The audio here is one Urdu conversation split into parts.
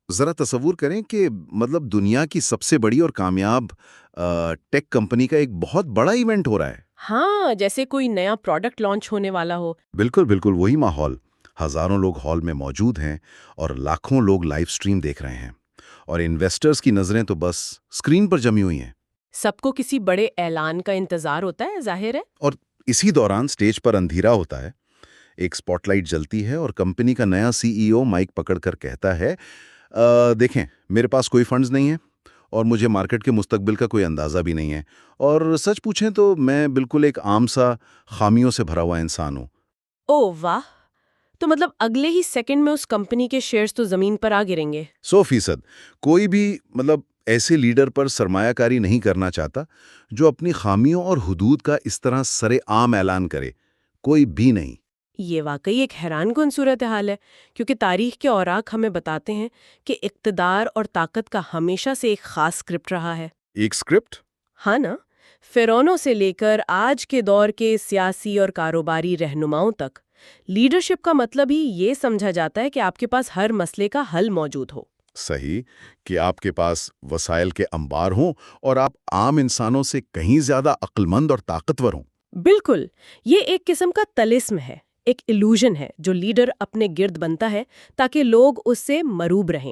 ذرا تصور کریں کہ مطلب دنیا کی سب سے بڑی اور کامیاب ٹیک کمپنی کا ایک بہت بڑا ایونٹ ہو رہا ہے۔ ہاں، جیسے کوئی نیا پروڈکٹ لانچ ہونے والا ہو۔ بالکل بالکل وہی ماحول، ہزاروں لوگ ہال میں موجود ہیں اور لاکھوں لوگ لائیو سٹریم دیکھ رہے ہیں، اور انویسٹرز کی نظریں تو بس سکرین پر جمی ہوئی ہیں۔ سب کو کسی بڑے اعلان کا انتظار ہوتا ہے، ظاہر ہے۔ اور اسی دوران سٹیج پر اندھیرا ہوتا ہے، ایک سپاٹ لائٹ جلتی ہے اور کمپنی کا نیا سی ای او مائک پکڑ کر کہتا ہے دیکھیں میرے پاس کوئی فنڈز نہیں ہیں اور مجھے مارکیٹ کے مستقبل کا کوئی اندازہ بھی نہیں ہے، اور سچ پوچھیں تو میں بالکل ایک عام سا خامیوں سے بھرا ہوا انسان ہوں۔ او واہ! تو مطلب اگلے ہی سیکنڈ میں اس کمپنی کے شیئرز تو زمین پر آ گریں گے۔ 100% کوئی بھی ایسے لیڈر پر سرمایہ کاری نہیں کرنا چاہتا جو اپنی خامیوں اور حدود کا اس طرح سرے عام اعلان کرے، کوئی بھی نہیں۔ یہ واقعی ایک حیران کن صورتحال ہے، کیونکہ تاریخ کے اوراق ہمیں بتاتے ہیں کہ اقتدار اور طاقت کا ہمیشہ سے ایک خاص اسکرپٹ رہا ہے۔ ایک اسکرپٹ؟ ہاں نا، فرعونوں سے لے کر آج کے دور کے سیاسی اور کاروباری رہنماؤں تک لیڈرشپ کا مطلب ہی یہ سمجھا جاتا ہے کہ آپ کے پاس ہر مسئلے کا حل موجود ہو۔ صحیح، کہ آپ کے پاس وسائل کے انبار ہوں اور آپ عام انسانوں سے کہیں زیادہ عقل مند اور طاقتور ہوں۔ بالکل، یہ ایک قسم کا طلسم ہے، ایک ایلوژن ہے جو لیڈر اپنے گرد بنتا ہے تاکہ لوگ اس سے مروب رہیں،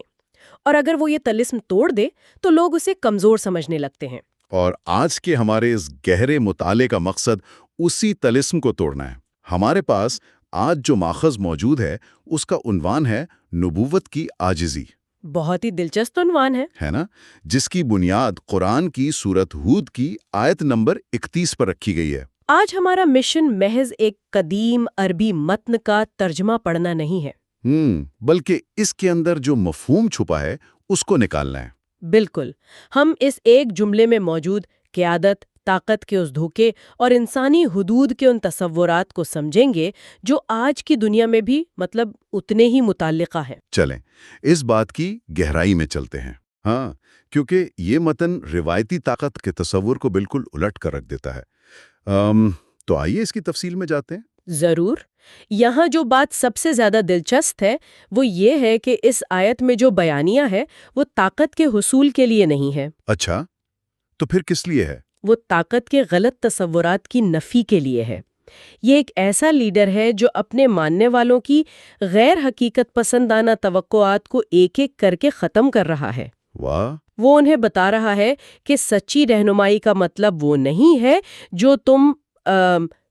اور اگر وہ یہ طلسم توڑ دے تو لوگ اسے کمزور سمجھنے لگتے ہیں۔ اور آج کے ہمارے اس گہرے مطالعے کا مقصد اسی طلسم کو توڑنا ہے۔ ہمارے پاس آج جو ماخذ موجود ہے اس کا عنوان ہے نبوت کی عاجزی، بہت ہی دلچسپ عنوان ہے نا؟ جس کی بنیاد قرآن کی سورت ہود کی آیت نمبر 31 پر رکھی گئی ہے۔ آج ہمارا مشن محض ایک قدیم عربی متن کا ترجمہ پڑھنا نہیں ہے، بلکہ اس کے اندر جو مفہوم چھپا ہے اس کو نکالنا ہے۔ بالکل، ہم اس ایک جملے میں موجود قیادت، طاقت کے اس دھوکے اور انسانی حدود کے ان تصورات کو سمجھیں گے جو آج کی دنیا میں بھی اتنے ہی متعلقہ ہیں۔ چلیں اس بات کی گہرائی میں چلتے ہیں۔ ہاں، کیونکہ یہ متن روایتی طاقت کے تصور کو بالکل الٹ کر رکھ دیتا ہے۔ تو آئیے اس کی تفصیل میں جاتے ہیں۔ ضرور۔ یہاں جو بات سب سے زیادہ دلچسپ ہے وہ یہ ہے کہ اس آیت میں جو بیانیہ ہے وہ طاقت کے حصول کے لیے نہیں ہے۔ اچھا، تو پھر کس لیے ہے؟ وہ طاقت کے غلط تصورات کی نفی کے لیے ہے۔ یہ ایک ایسا لیڈر ہے جو اپنے ماننے والوں کی غیر حقیقت پسندانہ توقعات کو ایک ایک کر کے ختم کر رہا ہے۔ واہ! وہ انہیں بتا رہا ہے کہ سچی رہنمائی کا مطلب وہ نہیں ہے جو تم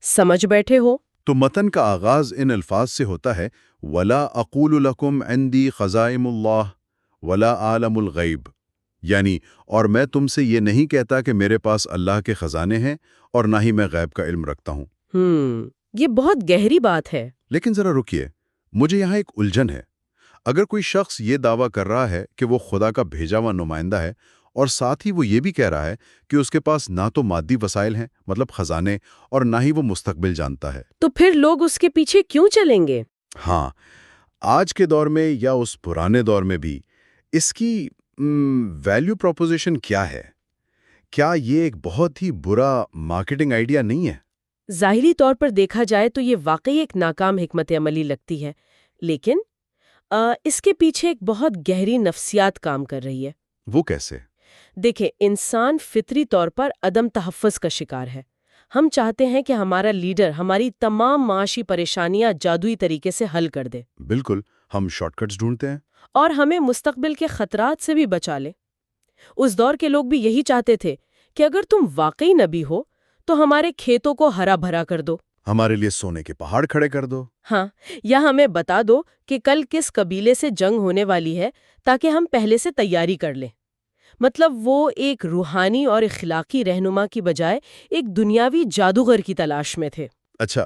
سمجھ بیٹھے ہو۔ تو متن کا آغاز ان الفاظ سے ہوتا ہے وَلَا أَقُولُ لَكُمْ عِنْدِي خَزَائِنُ اللَّهِ وَلَا أَعْلَمُ الْغَيْبَ، یعنی اور میں تم سے یہ نہیں کہتا کہ میرے پاس اللہ کے خزانے ہیں اور نہ ہی میں غیب کا علم رکھتا ہوں۔ یہ بہت گہری بات ہے۔ لیکن ذرا رکیے، مجھے یہاں ایک الجھن ہے۔ اگر کوئی شخص یہ دعویٰ کر رہا ہے کہ وہ خدا کا بھیجا ہوا نمائندہ ہے اور ساتھ ہی وہ یہ بھی کہہ رہا ہے کہ اس کے پاس نہ تو مادی وسائل ہیں مطلب خزانے اور نہ ہی وہ مستقبل جانتا ہے، تو پھر لوگ اس کے پیچھے کیوں چلیں گے؟ ہاں، آج کے دور میں یا اس پرانے دور میں بھی اس کی ویلیو پروپوزیشن کیا ہے؟ کیا یہ ایک بہت ہی برا مارکیٹنگ آئیڈیا نہیں ہے؟ ظاہری طور پر دیکھا جائے تو یہ واقعی ایک ناکام حکمت عملی لگتی ہے، لیکن اس کے پیچھے ایک بہت گہری نفسیات کام کر رہی ہے۔ وہ کیسے؟ دیکھیں، انسان فطری طور پر عدم تحفظ کا شکار ہے۔ ہم چاہتے ہیں کہ ہمارا لیڈر ہماری تمام معاشی پریشانیاں جادوئی طریقے سے حل کر دے۔ بالکل، ہم شارٹ کٹس ڈھونڈتے ہیں اور ہمیں مستقبل کے خطرات سے بھی بچا لے۔ اس دور کے لوگ بھی یہی چاہتے تھے کہ اگر تم واقعی نبی ہو تو ہمارے کھیتوں کو ہرا بھرا کر دو، ہمارے لیے سونے کے پہاڑ کھڑے کر دو، ہاں، یا ہمیں بتا دو کہ کل کس قبیلے سے جنگ ہونے والی ہے تاکہ ہم پہلے سے تیاری کر لیں۔ مطلب وہ ایک روحانی اور اخلاقی رہنما کی بجائے ایک دنیاوی جادوگر کی تلاش میں تھے۔ اچھا،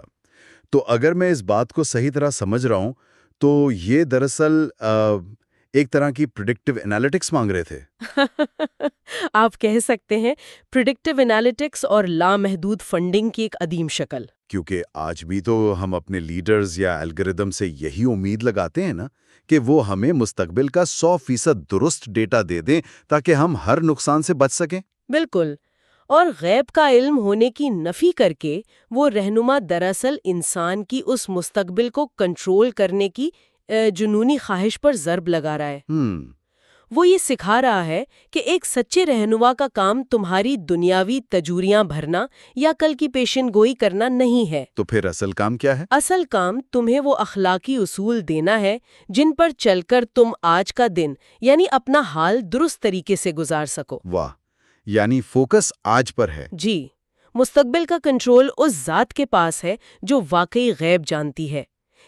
تو اگر میں اس بات کو صحیح طرح سمجھ رہا ہوں تو یہ دراصل ایک طرح کی پریڈکٹیو انالیٹکس مانگ رہے تھے۔ آپ کہہ سکتے ہیں پریڈکٹیو انالیٹکس اور لامحدود فنڈنگ کی ایک عدیم شکل۔ کیونکہ آج بھی تو ہم اپنے لیڈرز یا الگوریدم سے یہی امید لگاتے ہیں نا کہ وہ ہمیں مستقبل کا 100% درست ڈیٹا دے دیں تاکہ ہم ہر نقصان سے بچ سکیں۔ بالکل، اور غیب کا علم ہونے کی نفی کر کے وہ رہنما دراصل انسان کی اس مستقبل کو کنٹرول کرنے کی جنونی خواہش پر ضرب لگا رہا ہے۔ ہم وہ یہ سکھا رہا ہے کہ ایک سچے رہنما کا کام تمہاری دنیاوی تجوریاں بھرنا یا کل کی پیشن گوئی کرنا نہیں ہے۔ تو پھر اصل کام کیا ہے؟ اصل کام تمہیں وہ اخلاقی اصول دینا ہے جن پر چل کر تم آج کا دن یعنی اپنا حال درست طریقے سے گزار سکو۔ واہ، یعنی فوکس آج پر ہے۔ جی، مستقبل کا کنٹرول اس ذات کے پاس ہے جو واقعی غیب جانتی ہے۔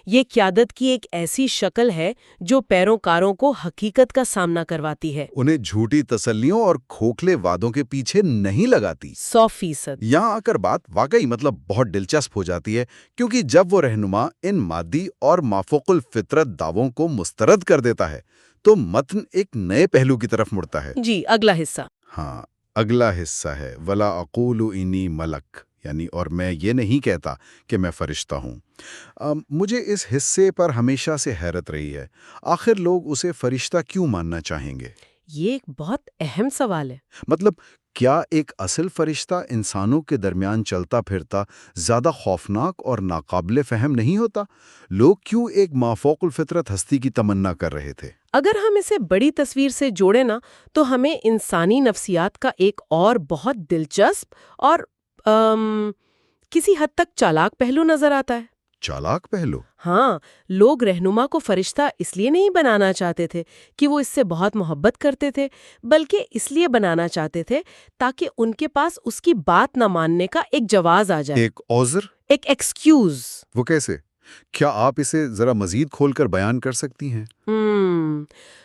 یہ قیادت کی ایک ایسی شکل ہے جو پیروکاروں کو حقیقت کا سامنا کرواتی ہے۔ انہیں جھوٹی تسلیوں اور کھوکھلے وعدوں کے پیچھے نہیں لگاتی۔ 100%۔ یہاں آ کر بات واقعی بہت دلچسپ ہو جاتی ہے، کیونکہ جب وہ رہنما ان مادی اور مافوق الفطرت دعووں کو مسترد کر دیتا ہے تو متن ایک نئے پہلو کی طرف مڑتا ہے۔ جی، اگلا حصہ۔ ہاں، اگلا حصہ ہے وَلَا أَقُولُ إِنِّي مَلَک، یعنی اور میں یہ نہیں کہتا کہ میں فرشتہ ہوں۔ مجھے اس حصے پر ہمیشہ سے حیرت رہی ہے، آخر لوگ اسے فرشتہ کیوں ماننا چاہیں گے؟ یہ ایک بہت اہم سوال ہے۔ مطلب کیا ایک اصل فرشتہ انسانوں کے درمیان چلتا پھرتا زیادہ خوفناک اور ناقابل فہم نہیں ہوتا؟ لوگ کیوں ایک مافوق الفطرت ہستی کی تمنا کر رہے تھے؟ اگر ہم اسے بڑی تصویر سے جوڑیں نا تو ہمیں انسانی نفسیات کا ایک اور بہت دلچسپ اور کسی حد تک چالاک پہلو نظر آتا ہے۔ چالاک پہلو؟ ہاں، لوگ رہنما کو فرشتہ اس لیے نہیں بنانا چاہتے تھے کہ وہ اس سے بہت محبت کرتے تھے، بلکہ اس لیے بنانا چاہتے تھے تاکہ ان کے پاس اس کی بات نہ ماننے کا ایک جواز آ جائے، ایک عذر؟ ایک ایکسکیوز۔ وہ کیسے؟ کیا آپ اسے ذرا مزید کھول کر بیان کر سکتی ہیں؟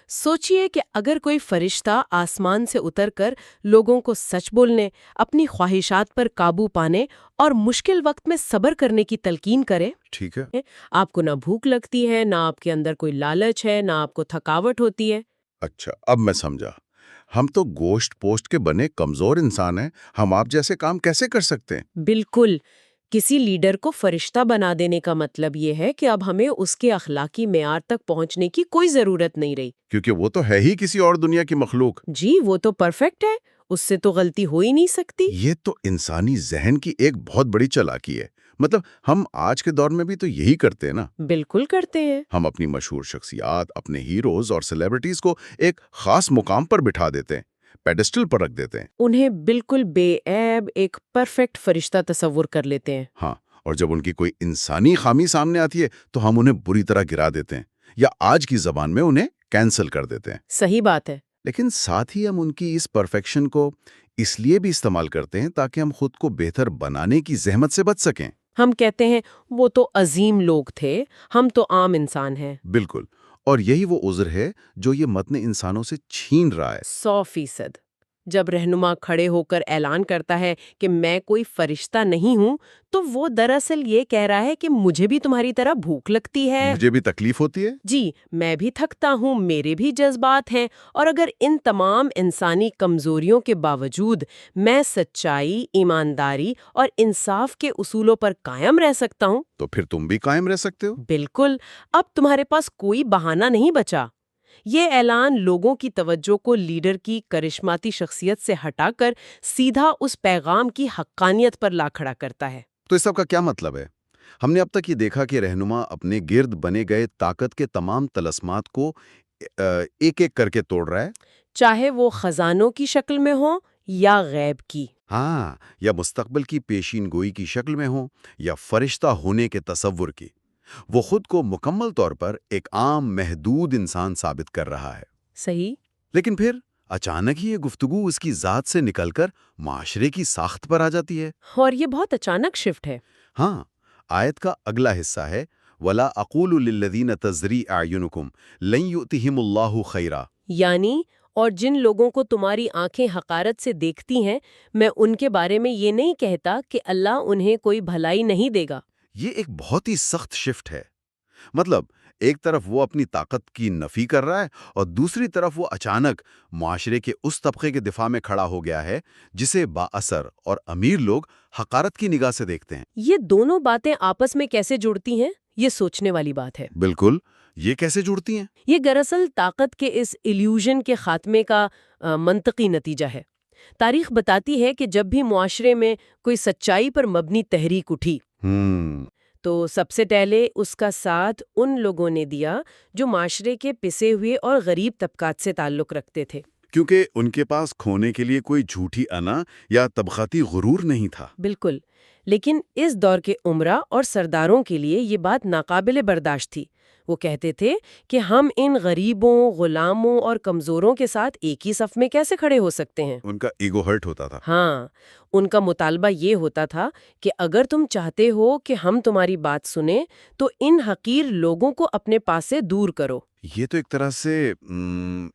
سوچئے کہ اگر کوئی فرشتہ آسمان سے اتر کر لوگوں کو سچ بولنے، اپنی خواہشات پر قابو پانے اور مشکل وقت میں صبر کرنے کی تلقین کرے۔ ٹھیک ہے۔ آپ کو نہ بھوک لگتی ہے، نہ آپ کے اندر کوئی لالچ ہے، نہ آپ کو تھکاوٹ ہوتی ہے۔ اچھا، اب میں سمجھا۔ ہم تو گوشت پوشت کے بنے کمزور انسان ہیں، ہم آپ جیسے کام کیسے کر سکتے ہیں؟ بالکل، کسی لیڈر کو فرشتہ بنا دینے کا مطلب یہ ہے کہ اب ہمیں اس کے اخلاقی معیار تک پہنچنے کی کوئی ضرورت نہیں رہی۔ کیونکہ وہ تو ہے ہی کسی اور دنیا کی مخلوق۔ جی، وہ تو پرفیکٹ ہے، اس سے تو غلطی ہو ہی نہیں سکتی۔ یہ تو انسانی ذہن کی ایک بہت بڑی چالاکی ہے۔ مطلب ہم آج کے دور میں بھی تو یہی کرتے ہیں نا۔ بالکل کرتے ہیں۔ ہم اپنی مشہور شخصیات، اپنے ہیروز اور سیلیبریٹیز کو ایک خاص مقام پر بٹھا دیتے ہیں، پیڈسٹل پر رکھ دیتے ہیں۔ انہیں بالکل بے عیب ایک پرفیکٹ فرشتہ تصور کر لیتے ہیں۔ ہاں، اور جب ان کی کوئی انسانی خامی سامنے آتی ہے تو ہم انہیں بری طرح گرا دیتے ہیں، یا آج کی زبان میں انہیں کینسل کر دیتے ہیں۔ صحیح بات ہے۔ لیکن ساتھ ہی ہم ان کی اس پرفیکشن کو اس لیے بھی استعمال کرتے ہیں تاکہ ہم خود کو بہتر بنانے کی زحمت سے بچ سکیں۔ ہم کہتے ہیں وہ تو عظیم لوگ تھے، ہم تو عام انسان ہیں۔ بالکل، اور یہی وہ عذر ہے جو یہ متن انسانوں سے چھین رہا ہے۔ 100%۔ جب رہنما کھڑے ہو کر اعلان کرتا ہے کہ میں کوئی فرشتہ نہیں ہوں تو وہ دراصل یہ کہہ رہا ہے کہ مجھے بھی تمہاری طرح بھوک لگتی ہے، مجھے بھی تکلیف ہوتی ہے۔ جی، میں بھی تھکتا ہوں، میرے بھی جذبات ہیں، اور اگر ان تمام انسانی کمزوریوں کے باوجود میں سچائی، ایمانداری اور انصاف کے اصولوں پر قائم رہ سکتا ہوں تو پھر تم بھی قائم رہ سکتے ہو۔ بالکل، اب تمہارے پاس کوئی بہانہ نہیں بچا۔ یہ اعلان لوگوں کی توجہ کو لیڈر کی کرشماتی شخصیت سے ہٹا کر سیدھا اس پیغام کی حقانیت پر لا کھڑا کرتا ہے۔ تو اس سب کا کیا مطلب ہے؟ ہم نے اب تک یہ دیکھا کہ رہنما اپنے گرد بنے گئے طاقت کے تمام طلسمات کو ایک ایک کر کے توڑ رہا ہے، چاہے وہ خزانوں کی شکل میں ہوں یا غیب کی۔ ہاں، یا مستقبل کی پیشین گوئی کی شکل میں ہوں یا فرشتہ ہونے کے تصور کی۔ وہ خود کو مکمل طور پر ایک عام محدود انسان ثابت کر رہا ہے۔ صحیح۔ لیکن پھر اچانک ہی یہ گفتگو اس کی ذات سے نکل کر معاشرے کی ساخت پر آ جاتی ہے۔ اور یہ بہت اچانک شفٹ ہے۔ ہاں، آیت کا اگلا حصہ ہے وَلَا أَقُولُ لِلَّذِينَ تَزْرِي أَعْيُنُكُمْ لَن يُؤْتِهِمُ اللَّهُ خَيْرًا، یعنی اور جن لوگوں کو تمہاری آنکھیں حقارت سے دیکھتی ہیں، میں ان کے بارے میں یہ نہیں کہتا کہ اللہ انہیں کوئی بھلائی نہیں دے گا۔ یہ ایک بہت ہی سخت شفٹ ہے۔ مطلب ایک طرف وہ اپنی طاقت کی نفی کر رہا ہے اور دوسری طرف وہ اچانک معاشرے کے اس طبقے کے دفاع میں کھڑا ہو گیا ہے جسے با اثر اور امیر لوگ حقارت کی نگاہ سے دیکھتے ہیں۔ یہ دونوں باتیں آپس میں کیسے جڑتی ہیں، یہ سوچنے والی بات ہے۔ بالکل، یہ کیسے جڑتی ہیں؟ یہ دراصل طاقت کے اس ایلیوژن کے خاتمے کا منطقی نتیجہ ہے۔ تاریخ بتاتی ہے کہ جب بھی معاشرے میں کوئی سچائی پر مبنی تحریک اٹھی تو سب سے پہلے اس کا ساتھ ان لوگوں نے دیا جو معاشرے کے پسے ہوئے اور غریب طبقات سے تعلق رکھتے تھے۔ کیونکہ ان کے پاس کھونے کے لیے کوئی جھوٹی انا یا طبقاتی غرور نہیں تھا۔ بالکل، لیکن اس دور کے امراء اور سرداروں کے لیے یہ بات ناقابل برداشت تھی۔ وہ کہتے تھے کہ ہم ان غریبوں، غلاموں اور کمزوروں کے ساتھ ایک ہی صف میں کیسے کھڑے ہو سکتے ہیں؟ ان کا ایگو ہرٹ ہوتا تھا۔ ہاں، ان کا مطالبہ یہ ہوتا تھا کہ اگر تم چاہتے ہو کہ ہم تمہاری بات سنیں تو ان حقیر لوگوں کو اپنے پاس سے دور کرو۔ یہ تو ایک طرح سے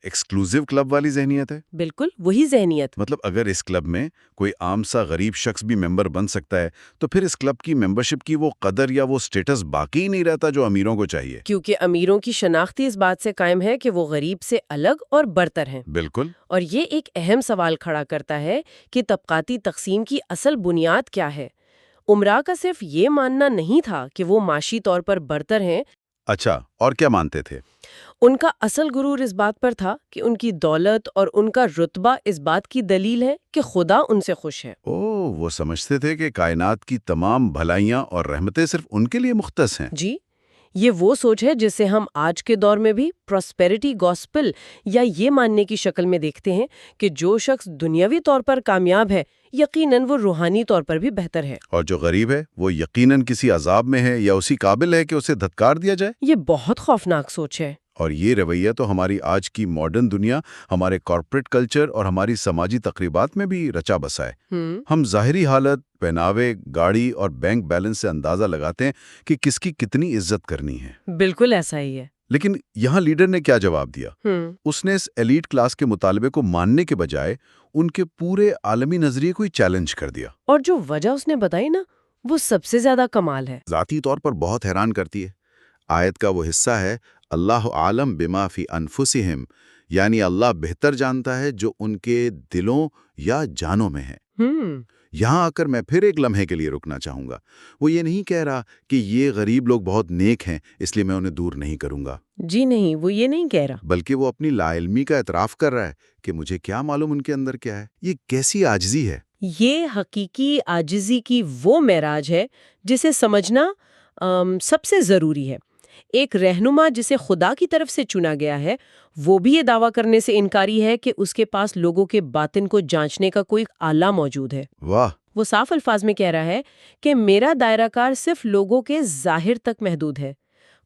ایکسکلوزیو کلب والی ذہنیت ہے۔ بالکل وہی ذہنیت۔ مطلب اگر اس کلب میں کوئی عام سا غریب شخص بھی ممبر بن سکتا ہے تو پھر اس کلب کی ممبرشپ کی وہ قدر یا وہ سٹیٹس باقی نہیں رہتا جو امیروں کو چاہیے۔ کیونکہ امیروں کی شناختی اس بات سے قائم ہے کہ وہ غریب سے الگ اور برتر ہیں۔ بالکل۔ اور یہ ایک اہم سوال کھڑا کرتا ہے کہ طبقاتی تقسیم کی اصل بنیاد کیا ہے؟ امراء کا صرف یہ ماننا نہیں تھا کہ وہ معاشی طور پر برتر ہیں۔ اچھا، اور کیا مانتے تھے؟ ان کا اصل غرور اس بات پر تھا کہ ان کی دولت اور ان کا رتبہ اس بات کی دلیل ہے کہ خدا ان سے خوش ہے۔ وہ سمجھتے تھے کہ کائنات کی تمام بھلائیاں اور رحمتیں صرف ان کے لیے مختص ہیں۔ جی، یہ وہ سوچ ہے جسے ہم آج کے دور میں بھی پراسپیرٹی گاسپل یا یہ ماننے کی شکل میں دیکھتے ہیں کہ جو شخص دنیاوی طور پر کامیاب ہے یقیناً وہ روحانی طور پر بھی بہتر ہے، اور جو غریب ہے وہ یقیناً کسی عذاب میں ہے یا اسی قابل ہے کہ اسے دھتکار دیا جائے۔ یہ بہت خوفناک سوچ ہے۔ اور یہ رویہ تو ہماری آج کی ماڈرن دنیا، ہمارے کارپوریٹ کلچر اور ہماری سماجی تقریبات میں بھی رچا بسا ہے۔ ہم ظاہری حالت، پہناوے، گاڑی اور بینک بیلنس سے اندازہ لگاتے ہیں کہ کس کی کتنی عزت کرنی ہے۔ بالکل ایسا ہی ہے۔ لیکن یہاں لیڈر نے کیا جواب دیا؟ اس نے اس ایلیٹ کلاس کے مطالبے کو ماننے کے بجائے ان کے پورے عالمی نظریے کو ہی چیلنج کر دیا۔ اور جو وجہ اس نے بتائی نا، وہ سب سے زیادہ کمال ہے۔ ذاتی طور پر بہت حیران کرتی ہے۔ آیت کا وہ حصہ ہے اللہ عالم بما فی انفسہم، یعنی اللہ بہتر جانتا ہے جو ان کے دلوں یا جانوں میں ہے۔ یہاں آ کر میں پھر ایک لمحے کے لیے رکنا چاہوں گا۔ وہ یہ نہیں کہہ رہا کہ یہ غریب لوگ بہت نیک ہیں اس لیے میں انہیں دور نہیں کروں گا۔ جی نہیں، وہ یہ نہیں کہہ رہا، بلکہ وہ اپنی لا علمی کا اعتراف کر رہا ہے کہ مجھے کیا معلوم ان کے اندر کیا ہے۔ یہ کیسی عاجزی ہے! یہ حقیقی عاجزی کی وہ معراج ہے جسے سمجھنا سب سے ضروری ہے۔ ایک رہنما جسے خدا کی طرف سے چنا گیا ہے، وہ بھی یہ دعویٰ کرنے سے انکاری ہے کہ اس کے پاس لوگوں کے باطن کو جانچنے کا کوئی آلہ موجود ہے۔ واہ! وہ صاف الفاظ میں کہہ رہا ہے کہ میرا دائرہ کار صرف لوگوں کے ظاہر تک محدود ہے۔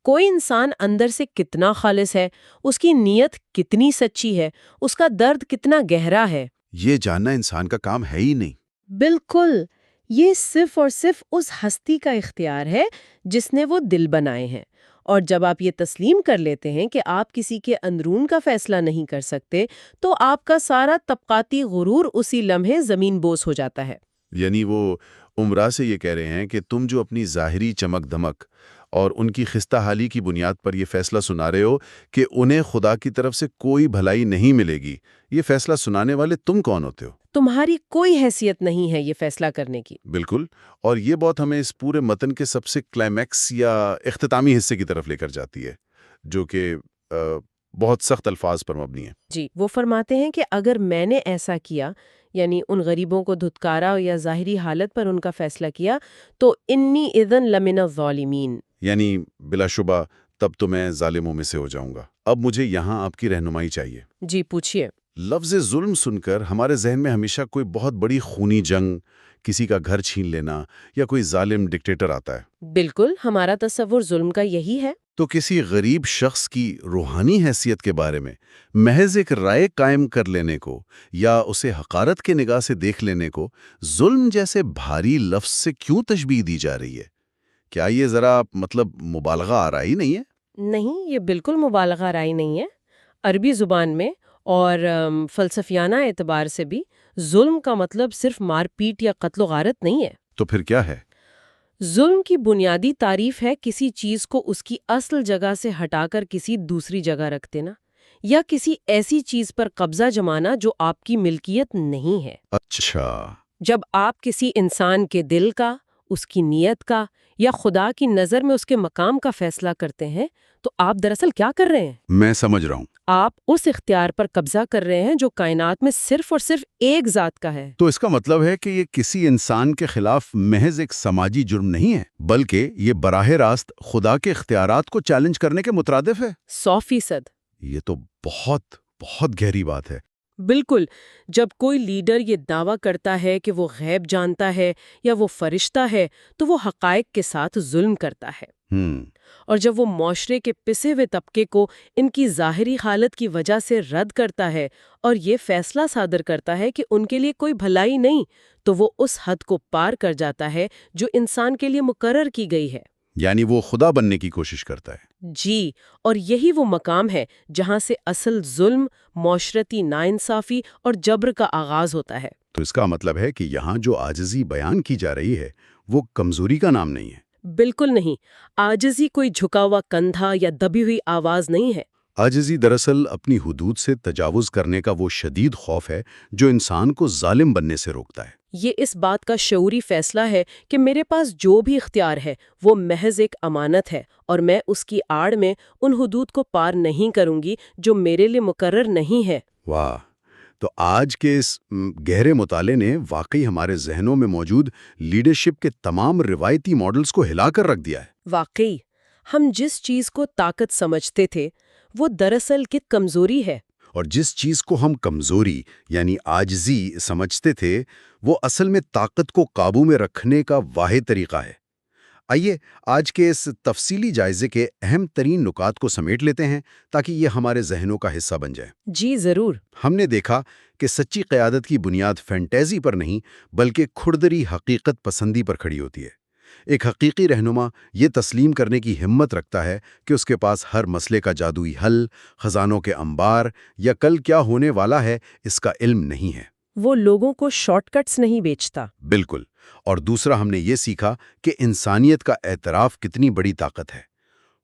کوئی انسان اندر سے کتنا خالص ہے، اس کی نیت کتنی سچی ہے، اس کا درد کتنا گہرا ہے، یہ جاننا انسان کا کام ہے ہی نہیں۔ بالکل، یہ صرف اور صرف اس ہستی کا اختیار ہے جس نے وہ دل بنائے ہیں۔ اور جب آپ یہ تسلیم کر لیتے ہیں کہ آپ کسی کے اندرون کا فیصلہ نہیں کر سکتے تو آپ کا سارا طبقاتی غرور اسی لمحے زمین بوس ہو جاتا ہے۔ یعنی وہ امراء سے یہ کہہ رہے ہیں کہ تم جو اپنی ظاہری چمک دمک اور ان کی خستہ حالی کی بنیاد پر یہ فیصلہ سنا رہے ہو کہ انہیں خدا کی طرف سے کوئی بھلائی نہیں ملے گی، یہ فیصلہ سنانے والے تم کون ہوتے ہو؟ تمہاری کوئی حیثیت نہیں ہے یہ فیصلہ کرنے کی۔ بالکل، اور یہ بات ہمیں اس پورے متن کے سب سے کلائمیکس یا اختتامی حصے کی طرف لے کر جاتی ہے، جو کہ بہت سخت الفاظ پر مبنی ہے۔ جی، وہ فرماتے ہیں کہ اگر میں نے ایسا کیا، یعنی ان غریبوں کو دھتکارا یا ظاہری حالت پر ان کا فیصلہ کیا، تو انی اذن لمن الظالمین، یعنی بلا شبہ تب تو میں ظالموں میں سے ہو جاؤں گا۔ اب مجھے یہاں آپ کی رہنمائی چاہیے۔ جی پوچھیے۔ لفظ ظلم سن کر ہمارے ذہن میں ہمیشہ کوئی بہت بڑی خونی جنگ، کسی کا گھر چھین لینا یا کوئی ظالم ڈکٹیٹر آتا ہے۔ بالکل، ہمارا تصور ظلم کا یہی ہے۔ تو کسی غریب شخص کی روحانی حیثیت کے بارے میں محض ایک رائے قائم کر لینے کو یا اسے حقارت کے نگاہ سے دیکھ لینے کو ظلم جیسے بھاری لفظ سے کیوں تشبیہ دی جا رہی ہے؟ کیا یہ ذرا مبالغہ آرائی نہیں ہے؟ نہیں، یہ بالکل مبالغہ آرائی نہیں ہے۔ عربی زبان میں اور فلسفیانہ اعتبار سے بھی ظلم کا مطلب صرف مار پیٹ یا قتل و غارت نہیں ہے۔ تو پھر کیا ہے؟ ظلم کی بنیادی تعریف ہے کسی چیز کو اس کی اصل جگہ سے ہٹا کر کسی دوسری جگہ رکھ دینا، یا کسی ایسی چیز پر قبضہ جمانا جو آپ کی ملکیت نہیں ہے۔ اچھا۔ جب آپ کسی انسان کے دل کا، اس کی نیت کا، یا خدا کی نظر میں اس کے مقام کا فیصلہ کرتے ہیں تو آپ دراصل کیا کر رہے ہیں؟ میں سمجھ رہا ہوں۔ آپ اس اختیار پر قبضہ کر رہے ہیں جو کائنات میں صرف اور صرف ایک ذات کا ہے۔ تو اس کا مطلب ہے کہ یہ کسی انسان کے خلاف محض ایک سماجی جرم نہیں ہے، بلکہ یہ براہ راست خدا کے اختیارات کو چیلنج کرنے کے مترادف ہے۔ 100%۔ یہ تو بہت بہت گہری بات ہے۔ بالکل، جب کوئی لیڈر یہ دعویٰ کرتا ہے کہ وہ غیب جانتا ہے یا وہ فرشتہ ہے تو وہ حقائق کے ساتھ ظلم کرتا ہے۔ اور جب وہ معاشرے کے پسے ہوئے طبقے کو ان کی ظاہری حالت کی وجہ سے رد کرتا ہے اور یہ فیصلہ صادر کرتا ہے کہ ان کے لیے کوئی بھلائی نہیں، تو وہ اس حد کو پار کر جاتا ہے جو انسان کے لیے مقرر کی گئی ہے۔ یعنی وہ خدا بننے کی کوشش کرتا ہے۔ جی، اور یہی وہ مقام ہے جہاں سے اصل ظلم، معاشرتی ناانصافی اور جبر کا آغاز ہوتا ہے۔ تو اس کا مطلب ہے کہ یہاں جو عاجزی بیان کی جا رہی ہے وہ کمزوری کا نام نہیں ہے۔ بالکل نہیں، عاجزی کوئی جھکا ہوا کندھا یا دبی ہوئی آواز نہیں ہے۔ عاجزی دراصل اپنی حدود سے تجاوز کرنے کا وہ شدید خوف ہے جو انسان کو ظالم بننے سے روکتا ہے۔ یہ اس بات کا شعوری فیصلہ ہے کہ میرے پاس جو بھی اختیار ہے وہ محض ایک امانت ہے اور میں اس کی آڑ میں ان حدود کو پار نہیں کروں گی جو میرے لیے مقرر نہیں ہے۔ واہ! تو آج کے اس گہرے مطالعے نے واقعی ہمارے ذہنوں میں موجود لیڈرشپ کے تمام روایتی ماڈلز کو ہلا کر رکھ دیا ہے۔ واقعی، ہم جس چیز کو طاقت سمجھتے تھے وہ دراصل کی کمزوری ہے، اور جس چیز کو ہم کمزوری یعنی عاجزی سمجھتے تھے وہ اصل میں طاقت کو قابو میں رکھنے کا واحد طریقہ ہے۔ آئیے آج کے اس تفصیلی جائزے کے اہم ترین نکات کو سمیٹ لیتے ہیں تاکہ یہ ہمارے ذہنوں کا حصہ بن جائے۔ جی ضرور۔ ہم نے دیکھا کہ سچی قیادت کی بنیاد فینٹیزی پر نہیں بلکہ کھردری حقیقت پسندی پر کھڑی ہوتی ہے۔ ایک حقیقی رہنما یہ تسلیم کرنے کی ہمت رکھتا ہے کہ اس کے پاس ہر مسئلے کا جادوئی حل، خزانوں کے انبار یا کل کیا ہونے والا ہے اس کا علم نہیں ہے۔ وہ لوگوں کو شارٹ کٹس نہیں بیچتا۔ بالکل۔ اور دوسرا ہم نے یہ سیکھا کہ انسانیت کا اعتراف کتنی بڑی طاقت ہے۔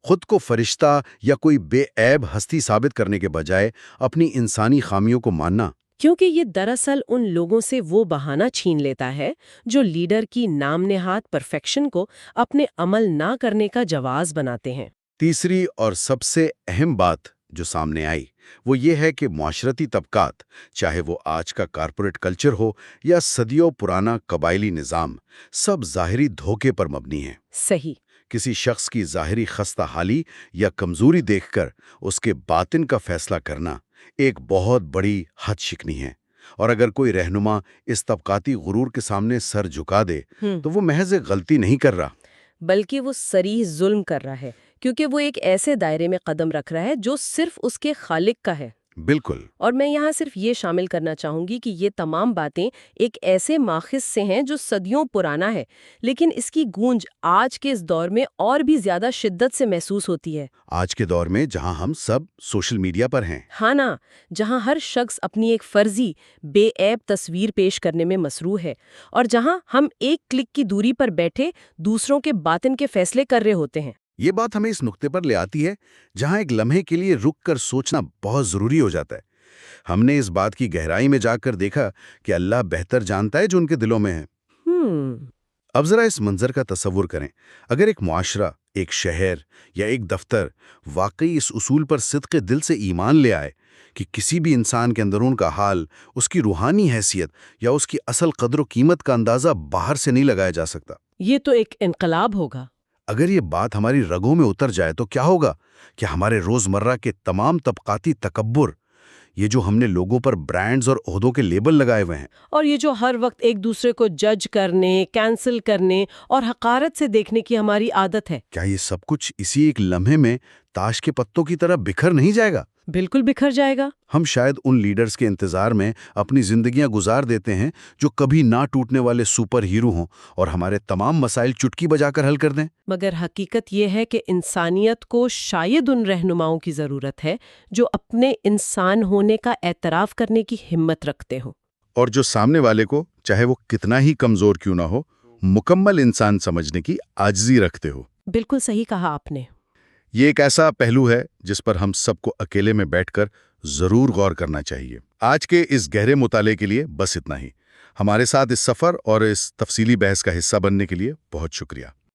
خود کو فرشتہ یا کوئی بے عیب ہستی ثابت کرنے کے بجائے اپنی انسانی خامیوں کو ماننا، کیونکہ یہ دراصل ان لوگوں سے وہ بہانہ چھین لیتا ہے جو لیڈر کی نام نہاد پرفیکشن کو اپنے عمل نہ کرنے کا جواز بناتے ہیں۔ تیسری اور سب سے اہم بات جو سامنے آئی وہ یہ ہے کہ معاشرتی طبقات، چاہے وہ آج کا کارپوریٹ کلچر ہو یا صدیوں پرانا قبائلی نظام، سب ظاہری دھوکے پر مبنی ہیں۔ صحیح۔ کسی شخص کی ظاہری خستہ حالی یا کمزوری دیکھ کر اس کے باطن کا فیصلہ کرنا ایک بہت بڑی حد شکنی ہے، اور اگر کوئی رہنما اس طبقاتی غرور کے سامنے سر جھکا دے تو وہ محض ایک غلطی نہیں کر رہا بلکہ وہ صریح ظلم کر رہا ہے، کیونکہ وہ ایک ایسے دائرے میں قدم رکھ رہا ہے جو صرف اس کے خالق کا ہے۔ بالکل۔ اور میں یہاں صرف یہ شامل کرنا چاہوں گی کہ یہ تمام باتیں ایک ایسے ماخذ سے ہیں جو صدیوں پرانا ہے، لیکن اس کی گونج آج کے اس دور میں اور بھی زیادہ شدت سے محسوس ہوتی ہے۔ آج کے دور میں جہاں ہم سب سوشل میڈیا پر ہیں، ہاں نا، جہاں ہر شخص اپنی ایک فرضی بے عیب تصویر پیش کرنے میں مصروف ہے، اور جہاں ہم ایک کلک کی دوری پر بیٹھے دوسروں کے باطن کے فیصلے کر رہے ہوتے ہیں۔ یہ بات ہمیں اس نقطے پر لے آتی ہے جہاں ایک لمحے کے لیے رک کر سوچنا بہت ضروری ہو جاتا ہے۔ ہم نے اس بات کی گہرائی میں جا کر دیکھا کہ اللہ بہتر جانتا ہے جو ان کے دلوں میں ہے۔ اب ذرا اس منظر کا تصور کریں، اگر ایک معاشرہ، ایک شہر یا ایک دفتر واقعی اس اصول پر صدق دل سے ایمان لے آئے کہ کسی بھی انسان کے اندرون کا حال، اس کی روحانی حیثیت یا اس کی اصل قدر و قیمت کا اندازہ باہر سے نہیں لگایا جا سکتا۔ یہ تو ایک انقلاب ہوگا۔ اگر یہ بات ہماری رگوں میں اتر جائے تو کیا ہوگا کہ ہمارے روزمرہ کے تمام طبقاتی تکبر، یہ جو ہم نے لوگوں پر برانڈز اور عہدوں کے لیبل لگائے ہوئے ہیں، اور یہ جو ہر وقت ایک دوسرے کو جج کرنے، کینسل کرنے اور حقارت سے دیکھنے کی ہماری عادت ہے، کیا یہ سب کچھ اسی ایک لمحے میں تاش کے پتوں کی طرح بکھر نہیں جائے گا؟ بالکل بکھر جائے گا۔ ہم شاید ان لیڈرز کے انتظار میں اپنی زندگیاں گزار دیتے ہیں جو کبھی نہ ٹوٹنے والے سپر ہیرو ہوں اور ہمارے تمام مسائل چٹکی بجا کر حل کر دیں۔ مگر حقیقت یہ ہے کہ انسانیت کو شاید ان رہنماؤں کی ضرورت ہے جو اپنے انسان ہونے کا اعتراف کرنے کی ہمت رکھتے ہوں، اور جو سامنے والے کو، چاہے وہ کتنا ہی کمزور کیوں نہ ہو، مکمل انسان سمجھنے کی عاجزی رکھتے ہو۔ بالکل صحیح کہا آپ نے۔ یہ ایک ایسا پہلو ہے جس پر ہم سب کو اکیلے میں بیٹھ کر ضرور غور کرنا چاہیے۔ آج کے اس گہرے مطالعے کے لیے بس اتنا ہی۔ ہمارے ساتھ اس سفر اور اس تفصیلی بحث کا حصہ بننے کے لیے بہت شکریہ۔